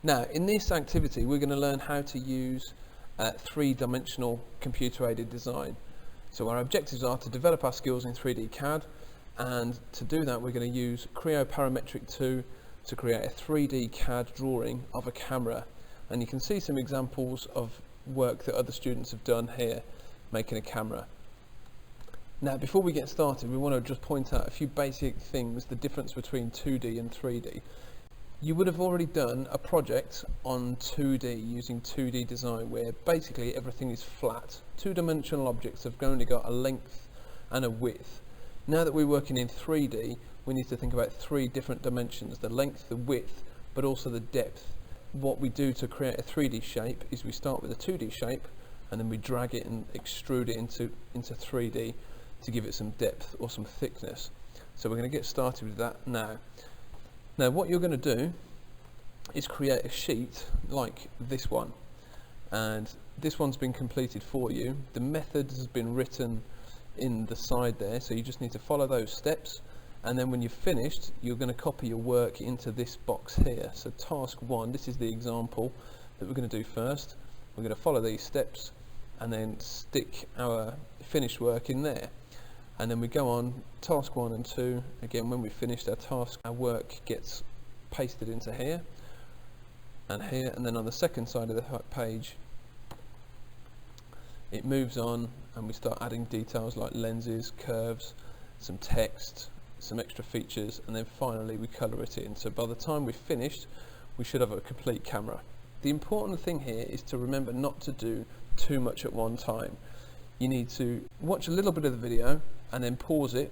Now, in this activity, we're going to learn how to use three-dimensional computer-aided design. So our objectives are to develop our skills in 3D CAD, and to do that, we're going to use Creo Parametric 2 to create a 3D CAD drawing of a camera. And you can see some examples of work that other students have done here, making a camera. Now, before we get started, we want to just point out a few basic things, the difference between 2D and 3D. You would have already done a project on 2D using 2D design where basically everything is flat. Two-dimensional objects have only got a length and a width. Now that we're working in 3D, we need to think about three different dimensions: the length, the width, but also the depth. What we do to create a 3D shape is we start with a 2D shape and then we drag it and extrude it into 3D to give it some depth or some thickness. So we're going to get started with that now. Now what you're going to do is create a sheet like this one, and this one's been completed for you. The method has been written in the side there, so you just need to follow those steps, and then when you've finished, you're going to copy your work into this box here. So task 1, this is the example that we're going to do first. We're going to follow these steps and then stick our finished work in there. And then we go on task 1 and 2. Again, when we've finished our task, our work gets pasted into here, and then on the second side of the page, it moves on and we start adding details like lenses, curves, some text, some extra features, and then finally we colour it in. So by the time we've finished, we should have a complete camera. The important thing here is to remember not to do too much at one time. You need to watch a little bit of the video and then pause it,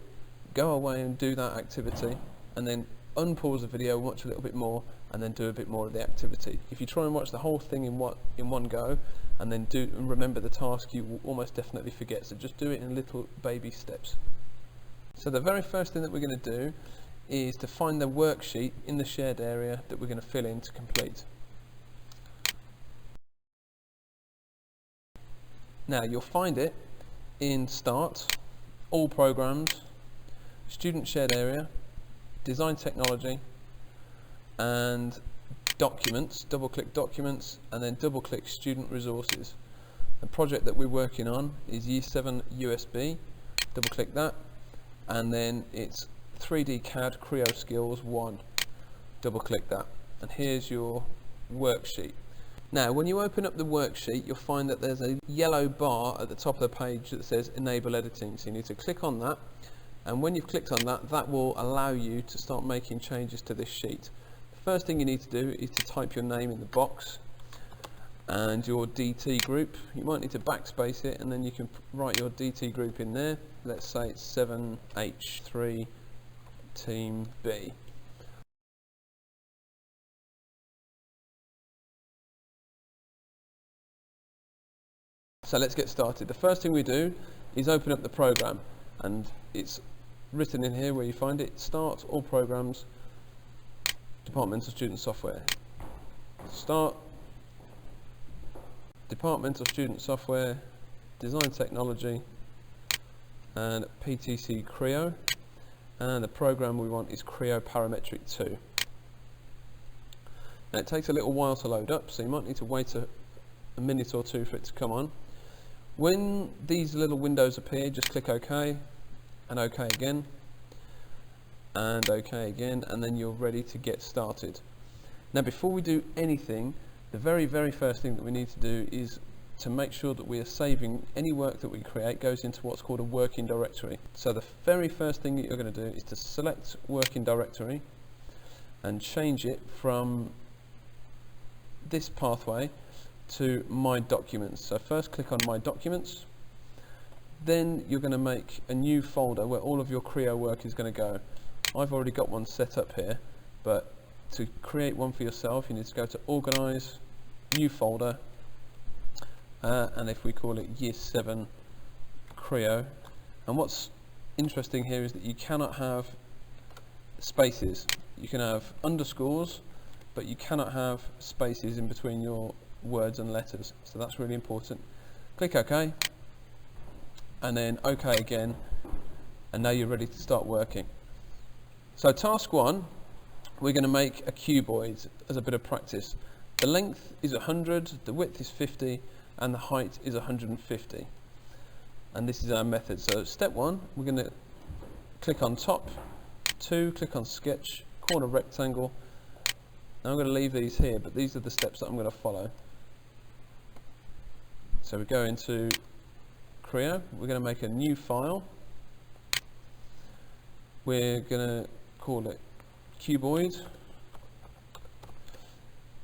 go away and do that activity, and then unpause the video, watch a little bit more, and then do a bit more of the activity. If you try and watch the whole thing in one go and then remember the task, you will almost definitely forget. So just do it in little baby steps. So the very first thing that we're going to do is to find the worksheet in the shared area that we're going to fill in to complete. Now you'll find it in Start, All Programs, Student Shared Area, Design Technology, and Documents. Double click Documents and then double click Student Resources. The project that we're working on is Year 7 USB. Double click that, and then it's 3D CAD Creo Skills 1. Double click that, and here's your worksheet. Now when you open up the worksheet, you'll find that there's a yellow bar at the top of the page that says Enable Editing. So you need to click on that, and when you've clicked on that, that will allow you to start making changes to this sheet. The first thing you need to do is to type your name in the box and your DT group. You might need to backspace it, and then you can write your DT group in there. Let's say it's 7H3 Team B. So let's get started. The first thing we do is open up the program, and it's written in here where you find it. Start, All Programs, Departmental Student Software. Start, Departmental Student Software, Design Technology, and PTC Creo, and the program we want is Creo Parametric 2. Now it takes a little while to load up, so you might need to wait a minute or two for it to come on. When these little windows appear, just click OK, and OK again, and OK again, and then you're ready to get started. Now before we do anything, the very first thing that we need to do is to make sure that we are saving any work that we create goes into what's called a working directory. So the very first thing that you're going to do is to select working directory and change it from this pathway to My Documents. So first click on My Documents, then you're going to make a new folder where all of your Creo work is going to go. I've already got one set up here, but to create one for yourself you need to go to Organize, New Folder, and if we call it Year 7 Creo. And what's interesting here is that you cannot have spaces. You can have underscores, but you cannot have spaces in between your words and letters, so that's really important. Click OK, and then OK again, and now you're ready to start working. So task 1, we're going to make a cuboid as a bit of practice. The length is 100, the width is 50, and the height is 150. And this is our method. So step 1, we're going to click on top, 2, click on sketch, corner rectangle. Now I'm going to leave these here, but these are the steps that I'm going to follow. So we go into Creo, we're going to make a new file. We're going to call it Cuboid,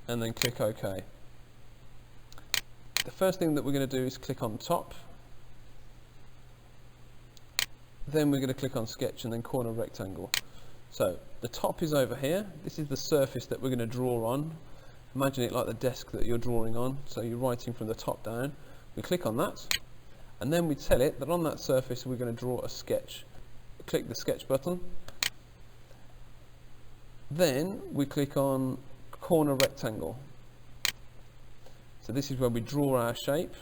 and then click OK. The first thing that we're going to do is click on top, then we're going to click on sketch and then corner rectangle. So the top is over here. This is the surface that we're going to draw on. Imagine it like the desk that you're drawing on, so you're writing from the top down. We click on that, and then we tell it that on that surface we're going to draw a sketch. Click the sketch button, then we click on corner rectangle. So this is where we draw our shape.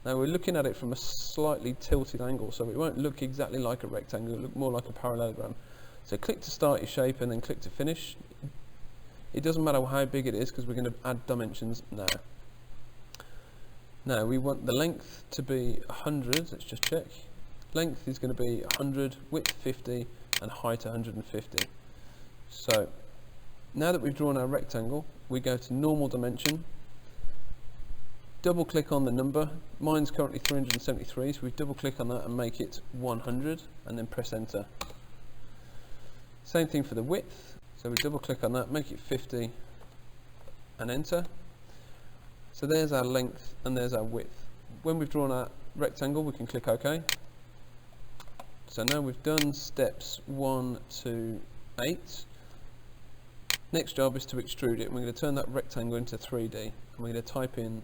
Now we're looking at it from a slightly tilted angle, so it won't look exactly like a rectangle, it'll look more like a parallelogram. So click to start your shape and then click to finish. It doesn't matter how big it is because we're going to add dimensions now. Now we want the length to be 100, let's just check. Length is going to be 100, width 50, and height 150. So now that we've drawn our rectangle, we go to normal dimension, double click on the number. Mine's currently 373, so we double click on that and make it 100, and then press enter. Same thing for the width, so we double click on that, make it 50, and enter. So there's our length and there's our width. When we've drawn our rectangle, we can click OK. So now we've done steps 1 to 8. Next job is to extrude it, and we're going to turn that rectangle into 3D, and we're going to type in,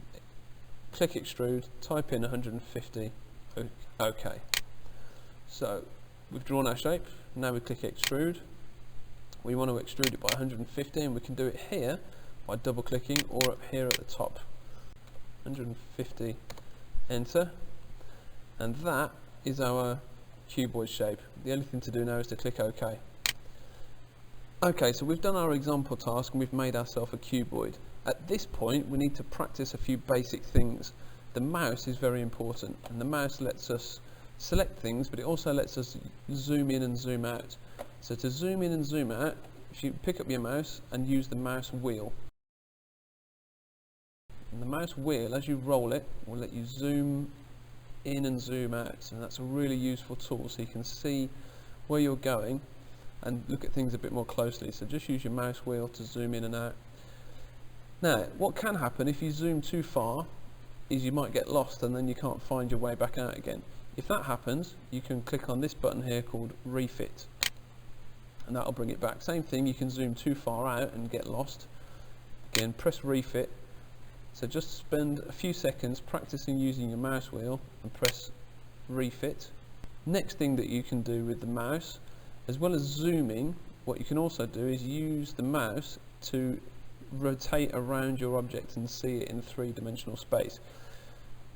click extrude, type in 150, OK. So we've drawn our shape, now we click extrude. We want to extrude it by 150, and we can do it here by double clicking or up here at the top. 150, enter, and that is our cuboid shape. The only thing to do now is to click OK. Okay, so we've done our example task and we've made ourselves a cuboid. At this point we need to practice a few basic things. The mouse is very important, and the mouse lets us select things, but it also lets us zoom in and zoom out. So to zoom in and zoom out, if you pick up your mouse and use the mouse wheel, and the mouse wheel, as you roll it, will let you zoom in and zoom out, and that's a really useful tool so you can see where you're going and look at things a bit more closely. So just use your mouse wheel to zoom in and out. Now what can happen if you zoom too far is you might get lost and then you can't find your way back out again. If that happens, you can click on this button here called refit, and that'll bring it back. Same thing, you can zoom too far out and get lost. Again, press refit. So just spend a few seconds practicing using your mouse wheel and press refit. Next thing that you can do with the mouse, as well as zooming, what you can also do is use the mouse to rotate around your object and see it in 3-dimensional space.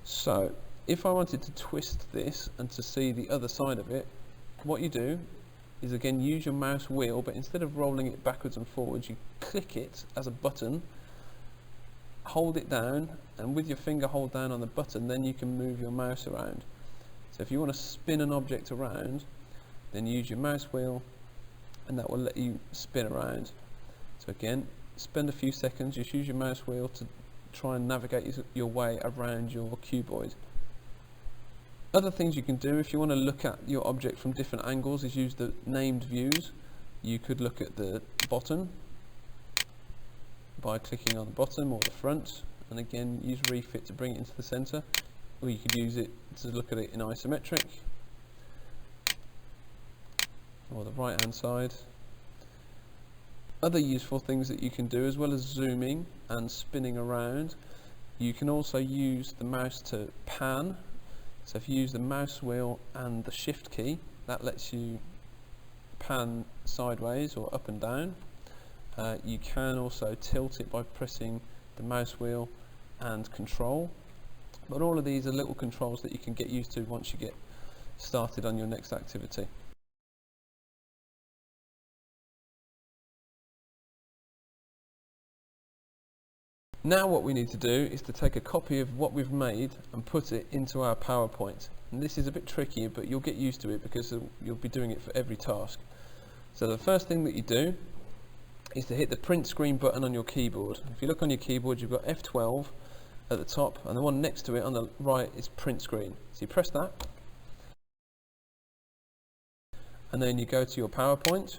So if I wanted to twist this and to see the other side of it, what you do is again use your mouse wheel, but instead of rolling it backwards and forwards, you click it as a button, hold it down, and with your finger hold down on the button, then you can move your mouse around. So if you want to spin an object around, then use your mouse wheel and that will let you spin around. So again, spend a few seconds, just use your mouse wheel to try and navigate your way around your cuboid. Other things you can do if you want to look at your object from different angles is use the named views. You could look at the bottom by clicking on the bottom or the front, and again use refit to bring it into the center, or you could use it to look at it in isometric or the right hand side. Other useful things that you can do, as well as zooming and spinning around, you can also use the mouse to pan. So if you use the mouse wheel and the shift key, that lets you pan sideways or up and down. You can also tilt it by pressing the mouse wheel and control, but all of these are little controls that you can get used to once you get started on your next activity. Now what we need to do is to take a copy of what we've made and put it into our PowerPoint. And this is a bit tricky, but you'll get used to it because you'll be doing it for every task. So the first thing that you do is to hit the print screen button on your keyboard. If you look on your keyboard, you've got F12 at the top, and the one next to it on the right is print screen. So you press that, and then you go to your PowerPoint,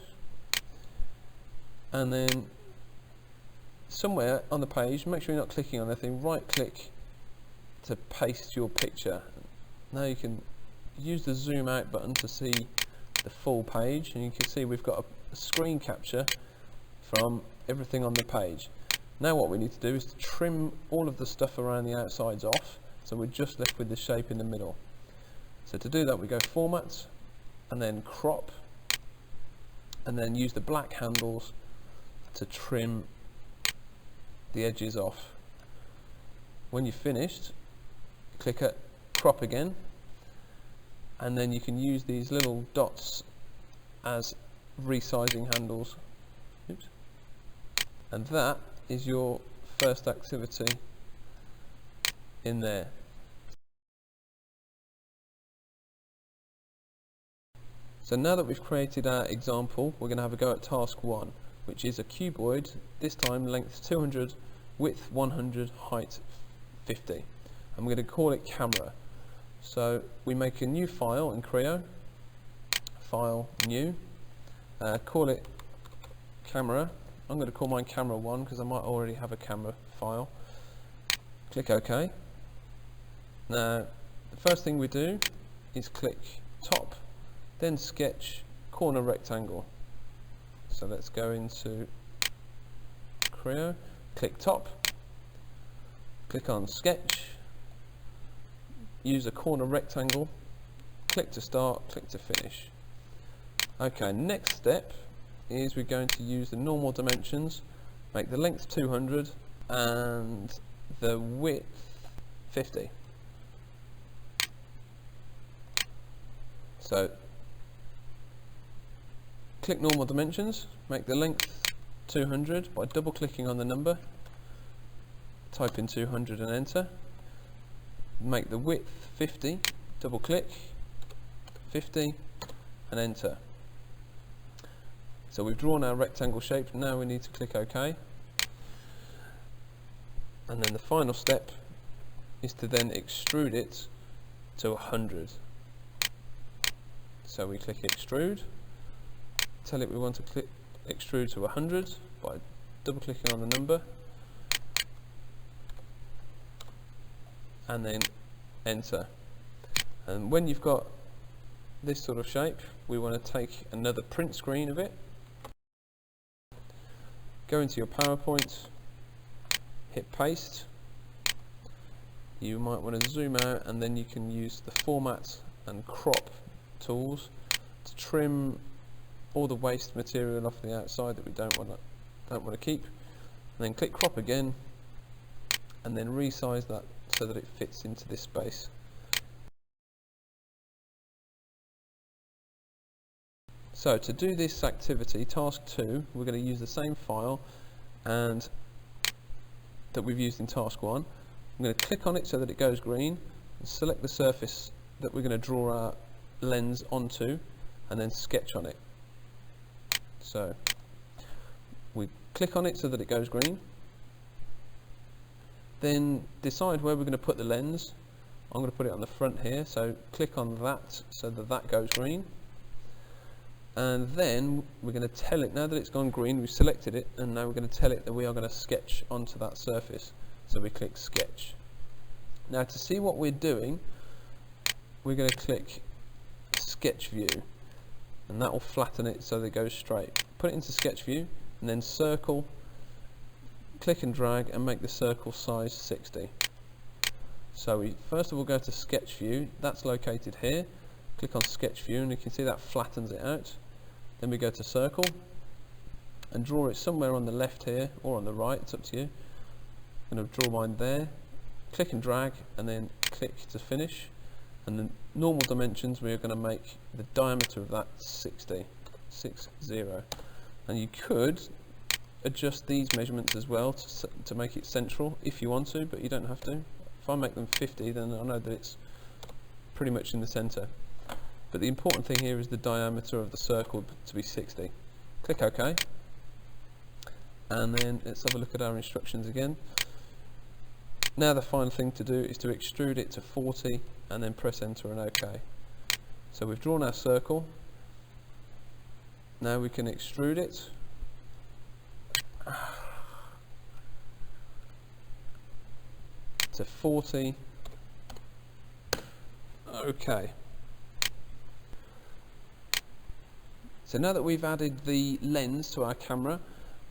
and then somewhere on the page, make sure you're not clicking on anything, right click to paste your picture. Now you can use the zoom out button to see the full page, and you can see we've got a screen capture from everything on the page. Now what we need to do is to trim all of the stuff around the outsides off, so we're just left with the shape in the middle. So to do that, we go Format and then Crop, and then use the black handles to trim the edges off. When you've finished, click at Crop again, and then you can use these little dots as resizing handles. Oops. And that is your first activity in there. So now that we've created our example, we're going to have a go at task 1, which is a cuboid, this time length 200, width 100, height 50. I'm going to call it camera. So we make a new file in Creo, File, New, call it camera. I'm going to call mine camera 1 because I might already have a camera file. Click OK. Now the first thing we do is click top, then sketch, corner rectangle. So let's go into Creo, click top, click on sketch, use a corner rectangle, click to start, click to finish. Okay, next step is we're going to use the normal dimensions, make the length 200 and the width 50. So click normal dimensions, make the length 200 by double clicking on the number, type in 200 and enter, make the width 50, double click, 50 and enter. So we've drawn our rectangle shape, now we need to click OK. And then the final step is to then extrude it to 100. So we click extrude, tell it we want to click extrude to 100 by double clicking on the number and then enter. And when you've got this sort of shape, we want to take another print screen of it, go into your PowerPoint, hit paste. You might want to zoom out, and then you can use the format and crop tools to trim all the waste material off the outside that we don't want to keep, and then click crop again and then resize that so that it fits into this space. So to do this activity, task 2, we're going to use the same file and that we've used in task 1. I'm going to click on it so that it goes green and select the surface that we're going to draw our lens onto and then sketch on it. So we click on it so that it goes green, then decide where we're going to put the lens. I'm going to put it on the front here, so click on that so that that goes green, and then we're going to tell it, now that it's gone green, we've selected it, and now we're going to tell it that we are going to sketch onto that surface. So we click sketch. Now to see what we're doing, we're going to click sketch view, and that will flatten it so that it goes straight. Put it into sketch view and then circle, click and drag and make the circle size 60. So we first of all go to sketch view, that's located here, click on sketch view and you can see that flattens it out. Then we go to circle and draw it somewhere on the left here or on the right, it's up to you. I'm going to draw mine there, click and drag and then click to finish, and the normal dimensions we're going to make the diameter of that 60, and you could adjust these measurements as well to make it central if you want to, but you don't have to. If I make them 50, then I know that it's pretty much in the center. But the important thing here is the diameter of the circle to be 60. Click OK. And then let's have a look at our instructions again. Now the final thing to do is to extrude it to 40 and then press enter and OK. So we've drawn our circle. Now we can extrude it. To 40. OK. So now that we've added the lens to our camera,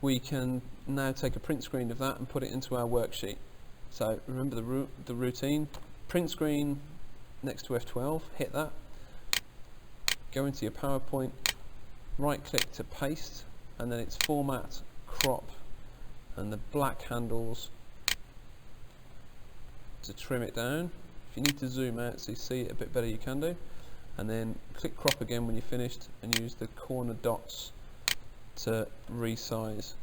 we can now take a print screen of that and put it into our worksheet. So remember the routine, print screen next to F12, hit that, go into your PowerPoint, right click to paste, and then it's format, crop, and the black handles to trim it down. If you need to zoom out so you see it a bit better, you can do. And then click crop again when you're finished and use the corner dots to resize.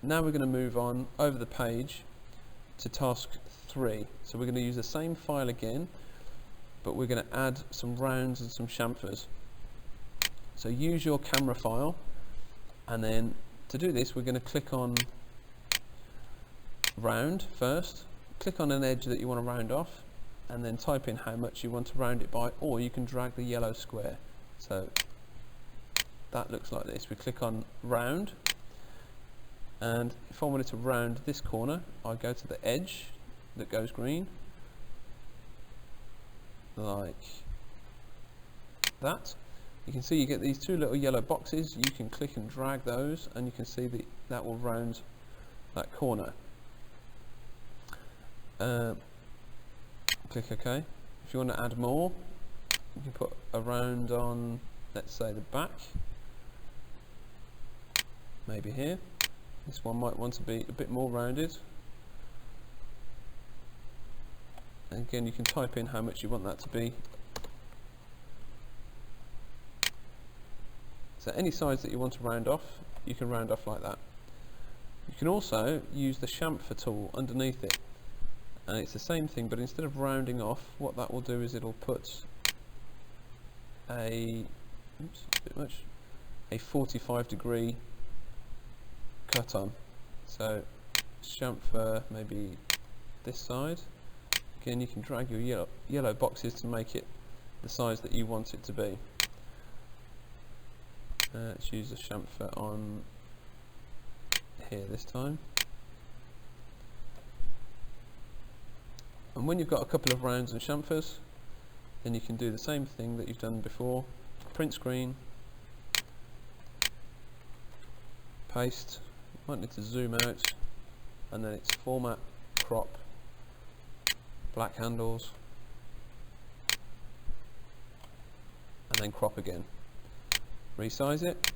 Now we're going to move on over the page to task 3. So we're going to use the same file again, but we're going to add some rounds and some chamfers. So use your camera file, and then to do this we're going to click on round first, click on an edge that you want to round off, and then type in how much you want to round it by, or you can drag the yellow square. So that looks like this. We click on round, and if I wanted to round this corner, I go to the edge that goes green, like that. You can see you get these two little yellow boxes. You can click and drag those, and you can see that will round that corner. Click OK. If you want to add more, you can put a round on, let's say, the back, maybe here. This one might want to be a bit more rounded. And again, you can type in how much you want that to be. So any size that you want to round off, you can round off like that. You can also use the chamfer tool underneath it, and it's the same thing, but instead of rounding off, what that will do is it'll put a 45-degree cut on. So chamfer maybe this side. Again, you can drag your yellow boxes to make it the size that you want it to be. Let's use the chamfer on here this time. And when you've got a couple of rounds and chamfers, then you can do the same thing that you've done before. Print screen, paste, might need to zoom out, and then it's format, crop, black handles, and then crop again. Resize it,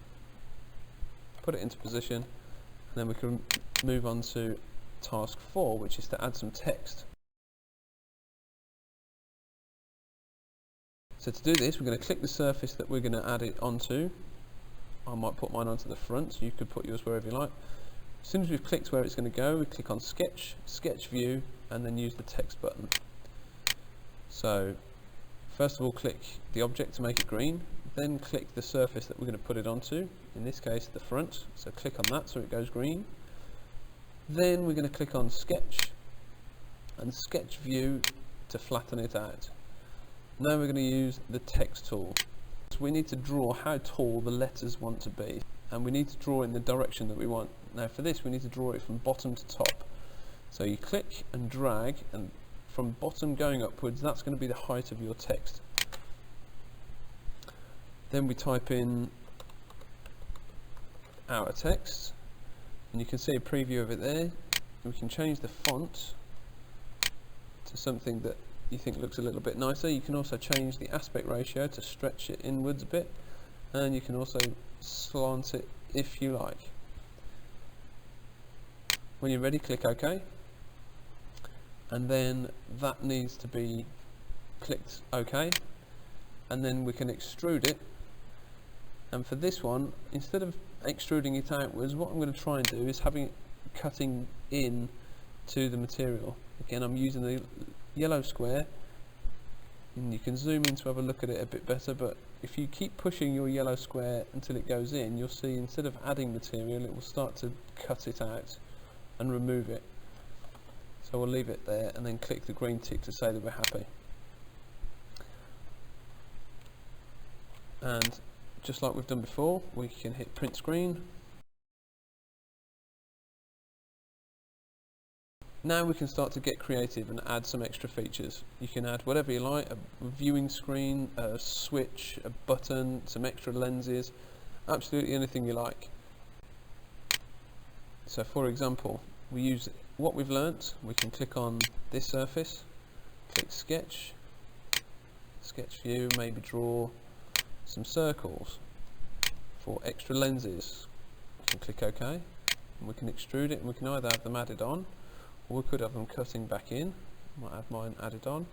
put it into position, and then we can move on to task 4, which is to add some text. So to do this, we're going to click the surface that we're going to add it onto. I might put mine onto the front, you could put yours wherever you like. As soon as we've clicked where it's going to go, we click on sketch, sketch view, and then use the text button. So first of all, click the object to make it green, then click the surface that we're going to put it onto, in this case the front, so click on that so it goes green. Then we're going to click on sketch and sketch view to flatten it out. Now we're going to use the text tool. So we need to draw how tall the letters want to be, and we need to draw in the direction that we want. Now for this we need to draw it from bottom to top. So you click and drag, and from bottom going upwards, that's going to be the height of your text. Then we type in our text, and you can see a preview of it there. We can change the font to something that you think looks a little bit nicer. You can also change the aspect ratio to stretch it inwards a bit, and you can also slant it if you like. When you're ready, click OK, and then that needs to be clicked OK. and then we can extrude it. And for this one, instead of extruding it outwards, what I'm going to try and do is having it cutting in to the material. Again, I'm using the yellow square, and you can zoom in to have a look at it a bit better, but if you keep pushing your yellow square until it goes in, you'll see instead of adding material, it will start to cut it out and remove it. So we'll leave it there and then click the green tick to say that we're happy. And just like we've done before, we can hit print screen. Now we can start to get creative and add some extra features. You can add whatever you like, a viewing screen, a switch, a button, some extra lenses, absolutely anything you like. So for example, we use what we've learnt. We can click on this surface, click sketch, sketch view, maybe draw some circles. For extra lenses, we can click OK, and we can extrude it, and we can either have them added on, or we could have them cutting back in. I might have mine added on.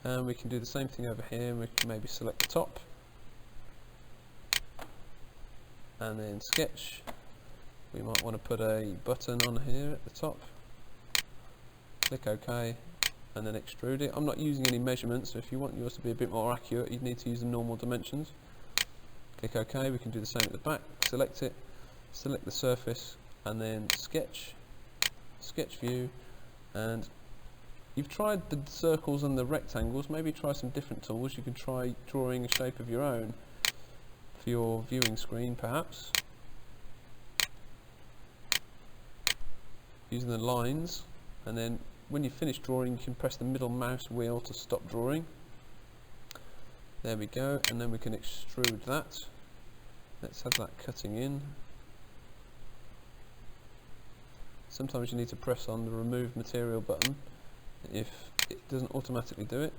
And we can do the same thing over here, and we can maybe select the top, and then sketch. We might want to put a button on here at the top, click OK, and then extrude it. I'm not using any measurements, so if you want yours to be a bit more accurate, you'd need to use the normal dimensions. Click OK, we can do the same at the back, select it, select the surface, and then sketch, sketch view. And you've tried the circles and the rectangles, maybe try some different tools. You can try drawing a shape of your own for your viewing screen perhaps, using the lines, and then when you finish drawing you can press the middle mouse wheel to stop drawing. There we go, and then we can extrude that. Let's have that cutting in. Sometimes you need to press on the remove material button if it doesn't automatically do it.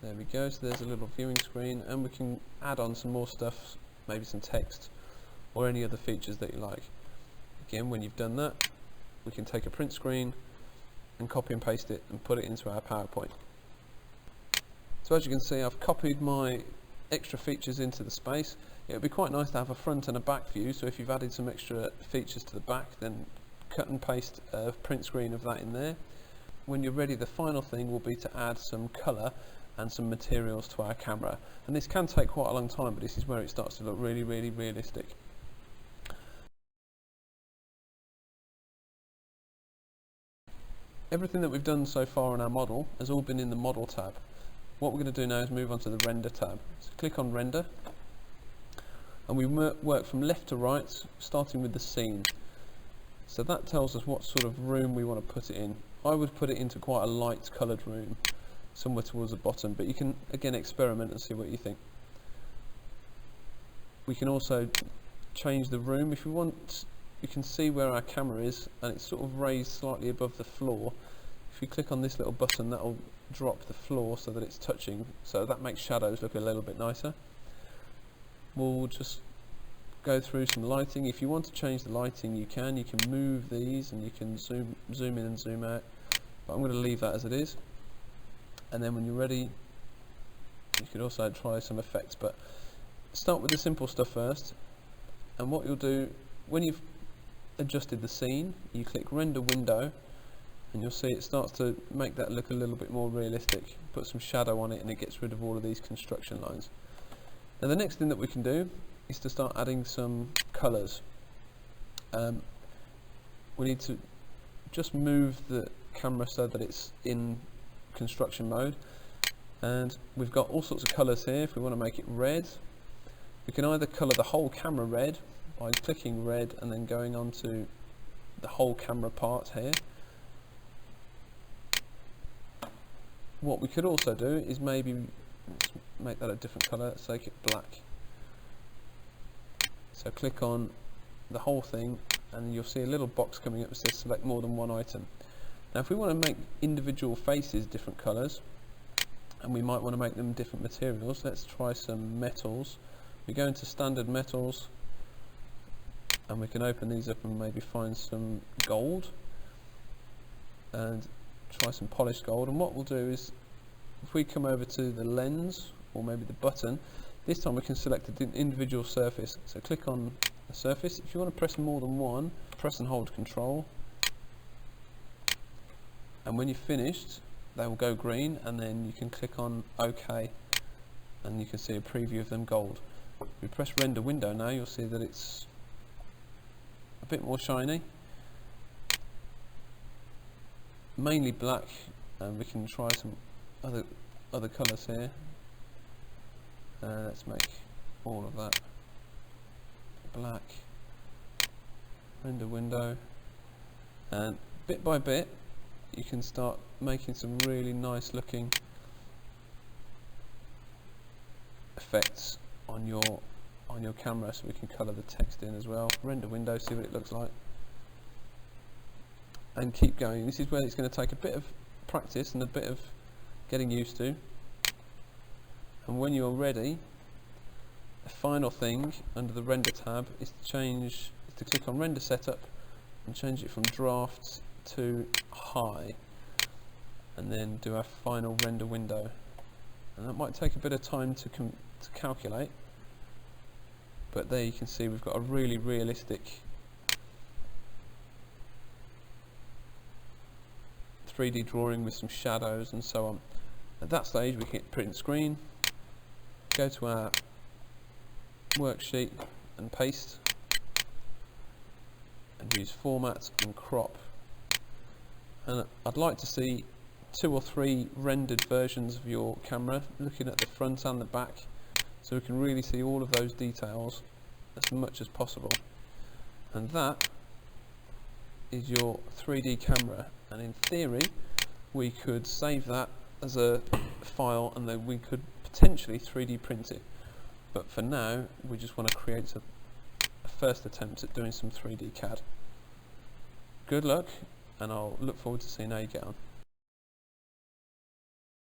There we go, so there's a little viewing screen, and we can add on some more stuff, maybe some text or any other features that you like. Again, when you've done that, we can take a print screen and copy and paste it and put it into our PowerPoint. So as you can see, I've copied my extra features into the space. It would be quite nice to have a front and a back view, so if you've added some extra features to the back, then cut and paste a print screen of that in there. When you're ready, the final thing will be to add some colour and some materials to our camera. And this can take quite a long time, but this is where it starts to look really, really realistic. Everything that we've done so far in our model has all been in the Model tab. What we're going to do now is move on to the Render tab. So click on Render, and we work from left to right, starting with the scene. So that tells us what sort of room we want to put it in. I would put it into quite a light coloured room, somewhere towards the bottom, but you can again experiment and see what you think. We can also change the room if we want. You can see where our camera is, and it's sort of raised slightly above the floor. If you click on this little button, that will drop the floor so that it's touching, so that makes shadows look a little bit nicer. We'll just go through some lighting. If you want to change the lighting, you can move these, and you can zoom in and zoom out, but I'm going to leave that as it is. And then when you're ready, you could also try some effects, but start with the simple stuff first. And what you'll do, when you've adjusted the scene, you click Render Window, and you'll see it starts to make that look a little bit more realistic. Put some shadow on it, and it gets rid of all of these construction lines. Now the next thing that we can do is to start adding some colours. We need to just move the camera so that it's in construction mode, and we've got all sorts of colours here. If we want to make it red, we can either colour the whole camera red by clicking red and then going on to the whole camera part here. What we could also do is maybe make that a different colour. Let's make it black. So click on the whole thing, and you'll see a little box coming up that says select more than one item. Now if we want to make individual faces different colours, and we might want to make them different materials, let's try some metals. We go into standard metals, and we can open these up and maybe find some gold and try some polished gold. And what we'll do is If we come over to the lens, or maybe the button, this time we can select an individual surface. So click on the surface. If you want to press more than one, press and hold Control, and when you're finished they will go green, and then you can click on OK and you can see a preview of them gold. If we press render window now, you'll see that it's a bit more shiny, mainly black, and we can try some other colours here. Let's make all of that black. Render window, and bit by bit you can start making some really nice looking effects on your camera, so we can colour the text in as well. Render window, see what it looks like, and keep going. This is where it's going to take a bit of practice and a bit of getting used to, and when you're ready, the final thing under the render tab is to click on render setup and change it from drafts to high, and then do our final render window. And that might take a bit of time to calculate, but there you can see we've got a really realistic 3D drawing with some shadows and so on. At that stage we can hit print screen, go to our worksheet and paste, and use format and crop. And I'd like to see 2 or 3 rendered versions of your camera, looking at the front and the back, so we can really see all of those details as much as possible. And that is your 3D camera, and in theory we could save that as a file and then we could potentially 3D print it, but for now we just want to create a first attempt at doing some 3D CAD. Good luck, and I'll look forward to seeing how you get on.